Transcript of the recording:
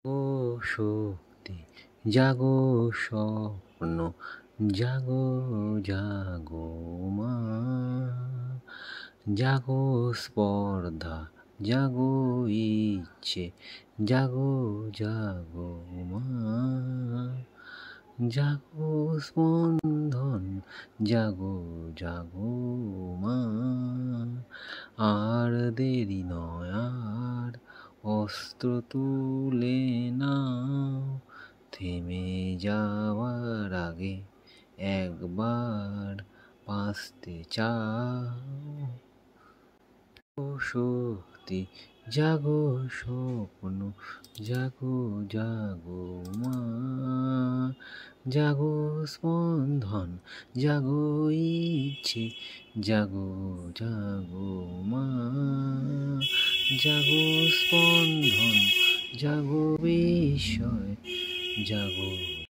ও শক্তি জাগো স্বপ্ন জাগো জাগো মা, জাগো স্পর্ধা জাগো ইচ্ছে জাগো জাগো মা, জাগো স্পন্দন জাগো জাগো মা। আর দেরি নয় আর অস্ত্র তুলে নাও, থেমে যাওয়ার আগে একবার বাঁচতে চাও। ও শক্তি জাগো স্বপ্ন জাগো জাগো মা, জাগো স্পন্দন জাগো ইচ্ছে জাগো জাগো মা, জাগো স্পন্দন জাগো বিস্ময় জাগো।